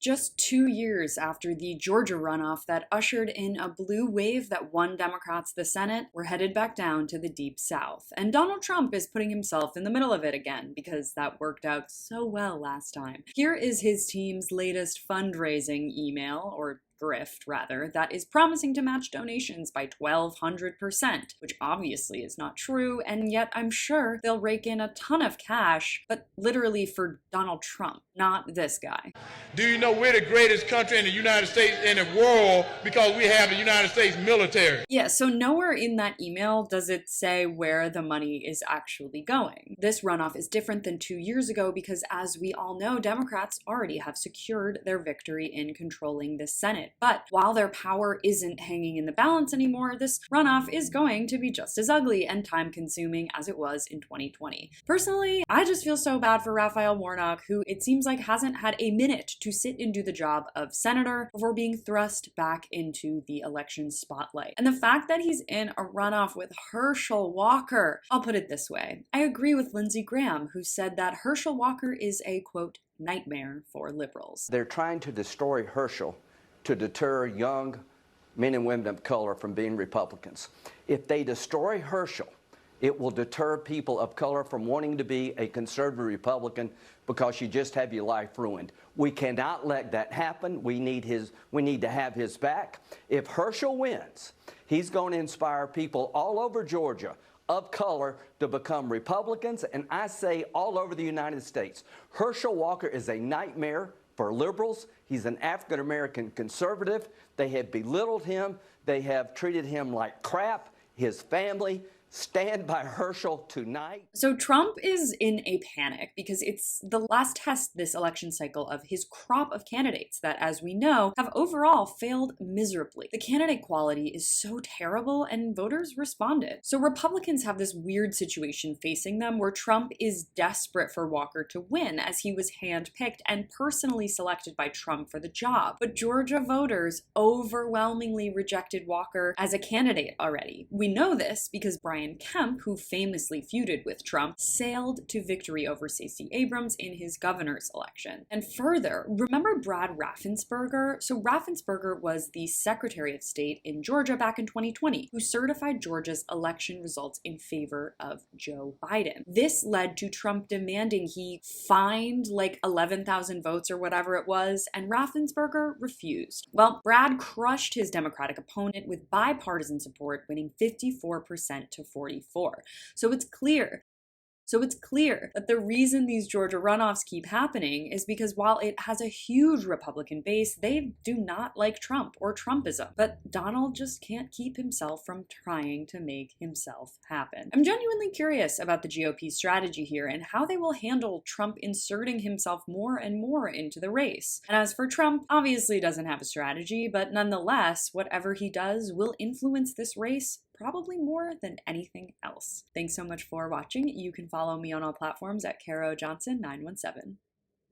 Just 2 years after the Georgia runoff that ushered in a blue wave that won Democrats the Senate, we're headed back down to the Deep South. And Donald Trump is putting himself in the middle of it again because that worked out so well last time. Here is his team's latest fundraising email, or Grift, rather, that is promising to match donations by 1,200%, which obviously is not true, and yet I'm sure they'll rake in a ton of cash, but literally for Donald Trump, not this guy. Do you know we're the greatest country in the United States, in the world, because we have the United States military? Yeah, so nowhere in that email does it say where the money is actually going. This runoff is different than 2 years ago because, as we all know, Democrats already have secured their victory in controlling the Senate. But while their power isn't hanging in the balance anymore, this runoff is going to be just as ugly and time-consuming as it was in 2020. Personally, I just feel so bad for Raphael Warnock, who it seems like hasn't had a minute to sit and do the job of senator before being thrust back into the election spotlight. And the fact that he's in a runoff with Herschel Walker, I'll put it this way. I agree with Lindsey Graham, who said that Herschel Walker is a, quote, nightmare for liberals. They're trying to destroy Herschel to deter young men and women of color from being Republicans. If they destroy Herschel, it will deter people of color from wanting to be a conservative Republican because you just have your life ruined. We cannot let that happen. We need to have his back. If Herschel wins, he's going to inspire people all over Georgia of color to become Republicans, and I say all over the United States. Herschel Walker is a nightmare for liberals. He's an African-American conservative. They have belittled him. They have treated him like crap. His family. Stand by Herschel tonight. So Trump is in a panic because it's the last test this election cycle of his crop of candidates that, as we know, have overall failed miserably. The candidate quality is so terrible and voters responded. So Republicans have this weird situation facing them where Trump is desperate for Walker to win, as he was handpicked and personally selected by Trump for the job. But Georgia voters overwhelmingly rejected Walker as a candidate already. We know this because Brian Kemp, who famously feuded with Trump, sailed to victory over Stacey Abrams in his governor's election. And further, remember Brad Raffensperger? So Raffensperger was the Secretary of State in Georgia back in 2020, who certified Georgia's election results in favor of Joe Biden. This led to Trump demanding he find like 11,000 votes or whatever it was, and Raffensperger refused. Well, Brad crushed his Democratic opponent with bipartisan support, winning 54% to 44. So it's clear that the reason these Georgia runoffs keep happening is because while it has a huge Republican base, they do not like Trump or Trumpism. But Donald just can't keep himself from trying to make himself happen. I'm genuinely curious about the GOP strategy here and how they will handle Trump inserting himself more and more into the race. And as for Trump, obviously doesn't have a strategy, but nonetheless, whatever he does will influence this race probably more than anything else. Thanks so much for watching. You can follow me on all platforms at Caro Johnson 917.